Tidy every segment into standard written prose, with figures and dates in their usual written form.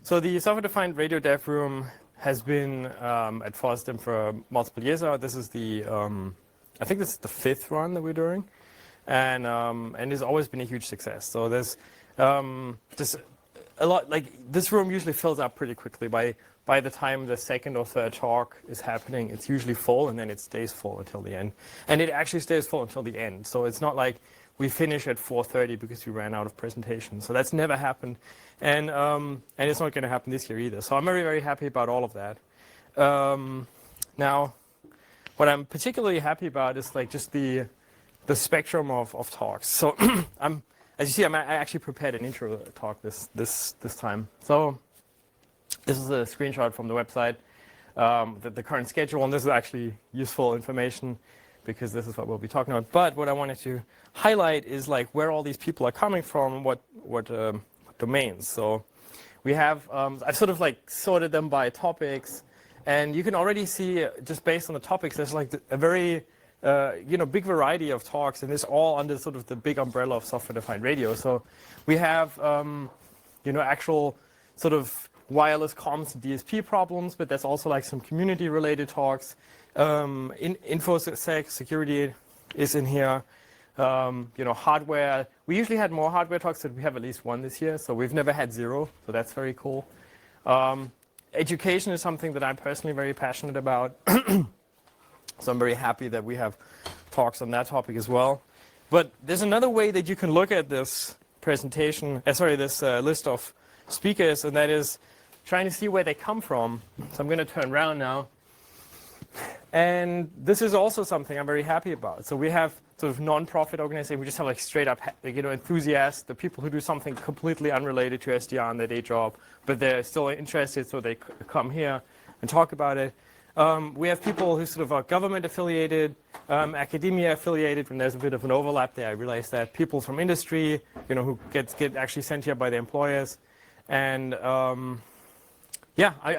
So the software-defined radio dev room has been at FOSDEM for multiple years now. This is the, I think this is the 5th run that we're doing, and it's always been a huge success. So there's just a lot, like this room usually fills up pretty quickly. By the time the 2nd or 3rd talk is happening, it's usually full, and then it stays full until the end. And it actually stays full until the end. So it's not like we finish at 4:30 because we ran out of presentations. So that's never happened. And it's not going to happen this year either. So I'm very, very happy about all of that. Now, what I'm particularly happy about is like just the spectrum of talks. So as you see, I actually prepared an intro talk this time. So this is a screenshot from the website, the current schedule, and this is actually useful information because this is what we'll be talking about. But what I wanted to highlight is like where all these people are coming from, what domains. So we have, I've sort of like sorted them by topics, and you can already see just based on the topics, there's like a very big variety of talks, and it's all under sort of the big umbrella of software-defined radio. So we have actual sort of wireless comms and DSP problems, but there's also like some community-related talks. InfoSec security is in here. Hardware. We usually had more hardware talks, but we have at least one this year, so we've never had 0, so that's very cool. Education is something that I'm personally very passionate about, so I'm very happy that we have talks on that topic as well. But there's another way that you can look at this presentation, this list of speakers, and that is trying to see where they come from. So I'm going to turn around now. And this is also something I'm very happy about. So we have sort of non-profit organizations. We just have like straight up, enthusiasts, the people who do something completely unrelated to SDR in their day job, but they're still interested, so they come here and talk about it. We have people who sort of are government affiliated, academia affiliated, and there's a bit of an overlap there. I realize that people from industry, who get actually sent here by their employers, and I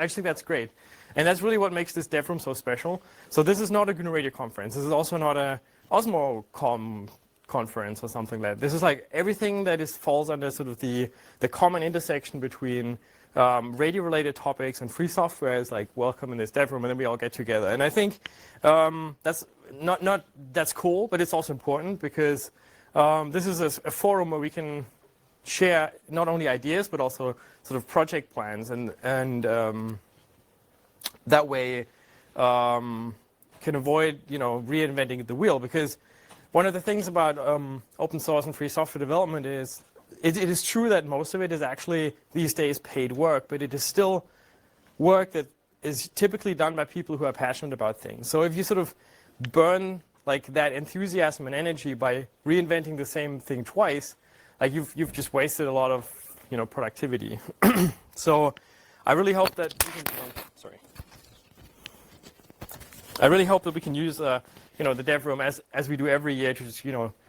think that's great. And that's really what makes this dev room so special. So this is not a GNU Radio conference. This is also not a Osmocom conference or something like that. This is like everything that falls under sort of the common intersection between radio-related topics and free software is like welcome in this dev room, and then we all get together. And I think that's that's cool, but it's also important because this is a forum where we can share not only ideas but also sort of project plans, and that way can avoid reinventing the wheel, because one of the things about open source and free software development is it is true that most of it is actually these days paid work, but it is still work that is typically done by people who are passionate about things. So if you sort of burn like that enthusiasm and energy by reinventing the same thing twice, like you've just wasted a lot of productivity. So I really hope that we can, I really hope that we can use the dev room as we do every year to just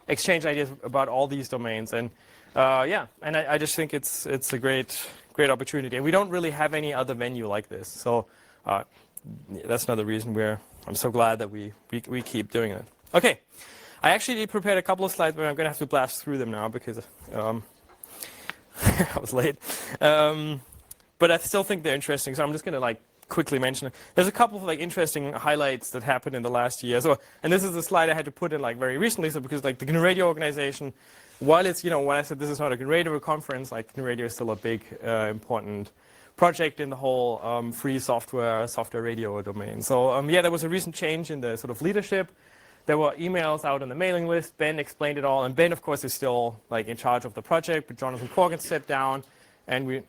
exchange ideas about all these domains, and I just think it's a great opportunity, and we don't really have any other venue like this, so that's another reason I'm so glad that we keep doing it. Okay, I actually prepared a couple of slides, but I'm going to have to blast through them now because I was late, but I still think they're interesting, so I'm just going to quickly mention it. There's a couple of interesting highlights that happened in the last year. So, and this is a slide I had to put in very recently. So because the GNU Radio organization, while it's when I said this is not a GNU Radio conference, GNU Radio is still a big important project in the whole free software radio domain. So there was a recent change in the sort of leadership. There were emails out on the mailing list. Ben explained it all, and Ben of course is still in charge of the project, but Jonathan Corgan stepped down. And we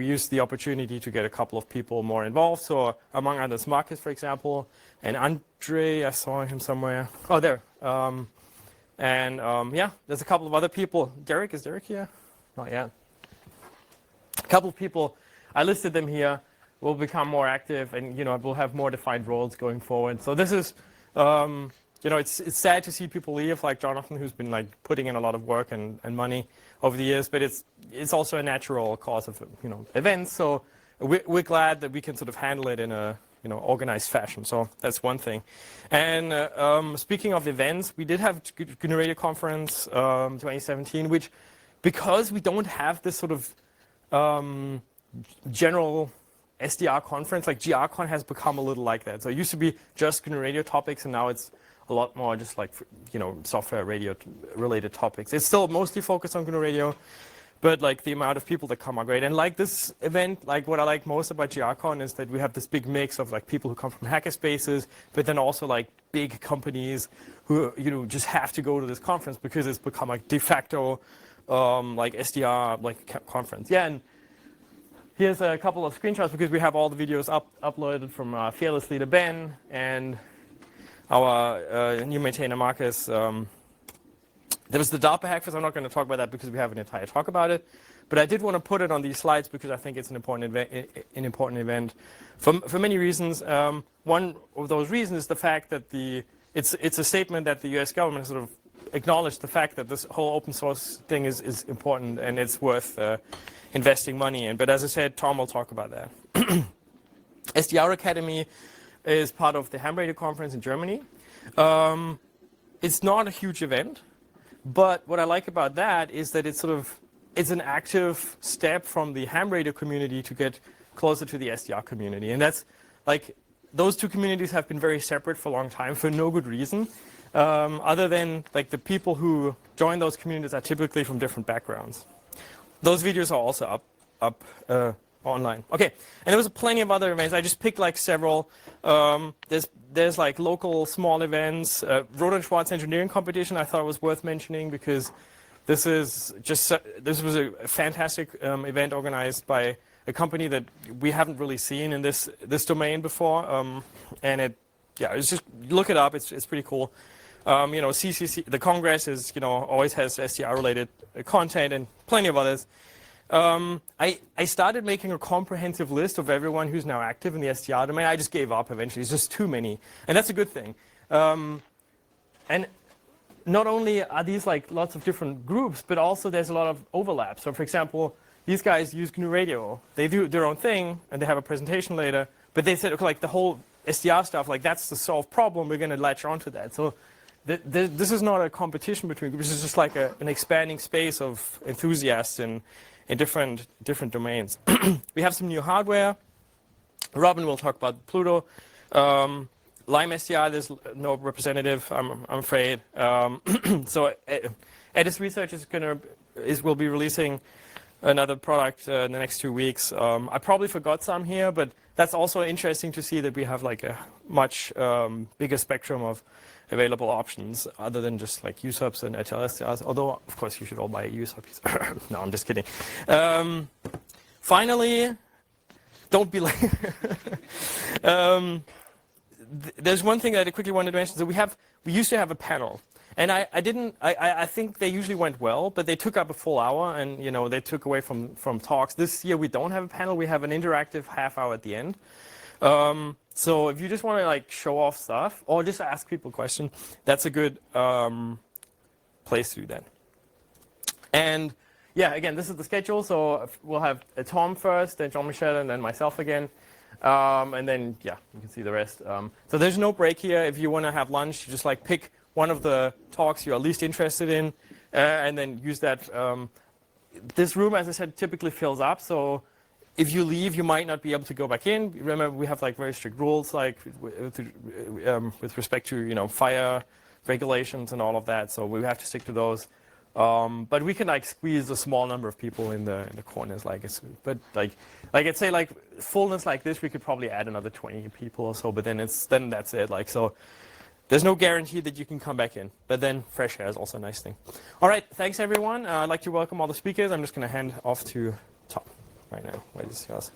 used the opportunity to get a couple of people more involved. So among others, Marcus, for example, and Andre, I saw him somewhere. Oh, there. There's a couple of other people. Derek, is Derek here? Not yet. A couple of people, I listed them here, will become more active, and we'll have more defined roles going forward. So this is, it's sad to see people leave, like Jonathan, who's been putting in a lot of work and money over the years, but it's also a natural cause of events. So we're glad that we can sort of handle it in a organized fashion. So that's one thing. And speaking of events, we did have GNU Radio Conference 2017, which because we don't have this sort of general SDR conference. Like GRCon has become a little like that. So it used to be just GNU Radio topics, and now it's a lot more just like, software radio related topics. It's still mostly focused on GNU Radio, but like the amount of people that come are great. And like this event, like what I like most about GRCon is that we have this big mix of like people who come from hackerspaces, but then also like big companies who, just have to go to this conference because it's become like de facto like SDR like conference. Yeah, and here's a couple of screenshots because we have all the videos uploaded from Fearless leader Ben and our new maintainer Marcus. There was the DARPA Hackfest. I'm not going to talk about that because we have an entire talk about it. But I did want to put it on these slides because I think it's an important event for many reasons. One of those reasons is the fact that it's a statement that the US government has sort of acknowledged the fact that this whole open source thing is important and it's worth investing money in. But as I said, Tom will talk about that. SDR Academy is part of the Ham Radio Conference in Germany. It's not a huge event. But what I like about that is that it's an active step from the ham radio community to get closer to the SDR community. And that's like, those two communities have been very separate for a long time for no good reason. Other than like the people who join those communities are typically from different backgrounds. Those videos are also up online. Okay, and there was plenty of other events. I just picked like several. There's like local small events. Roland Schwartz engineering competition I thought was worth mentioning because this was a fantastic event organized by a company that we haven't really seen in this domain before. And it's just look it up. It's pretty cool. CCC, the Congress is always has SDR related content and plenty of others. I started making a comprehensive list of everyone who's now active in the SDR domain. I just gave up eventually. It's just too many. And that's a good thing. And not only are these like lots of different groups, but also there's a lot of overlap. So for example, these guys use GNU Radio. They do their own thing, and they have a presentation later. But they said, okay, like the whole SDR stuff, like that's the solved problem. We're going to latch onto that. So this is not a competition between groups. This is just like an expanding space of enthusiasts in different domains. We have some new hardware. Robin will talk about Pluto. Lime SDR, there's no representative, I'm afraid. So Edis Research will be releasing another product in the next 2 weeks. I probably forgot some here, but that's also interesting to see that we have like a much bigger spectrum of available options other than just like USUBs and HLSDRs, although of course you should all buy USUBs. No, I'm just kidding. Finally, don't be like there's one thing that I quickly wanted to mention. So we used to have a panel, and I think they usually went well, but they took up a full hour, and they took away from talks. This year we don't have a panel. We have an interactive half hour at the end. So if you just want to like show off stuff or just ask people questions, that's a good place to do that. And yeah, again, this is the schedule. So we'll have Tom first, then Jean-Michel, and then myself again. And then, yeah, you can see the rest. So there's no break here. If you want to have lunch, you just like pick one of the talks you are least interested in and then use that. This room, as I said, typically fills up. So if you leave, you might not be able to go back in. Remember, we have like very strict rules, like with respect to fire regulations and all of that. So we have to stick to those. But we can like squeeze a small number of people in the corners, but I'd say like fullness like this, we could probably add another 20 people or so. But then that's it. Like so, there's no guarantee that you can come back in. But then fresh air is also a nice thing. All right, thanks everyone. I'd like to welcome all the speakers. I'm just going to hand off to Tom right now. Wait, this is yours.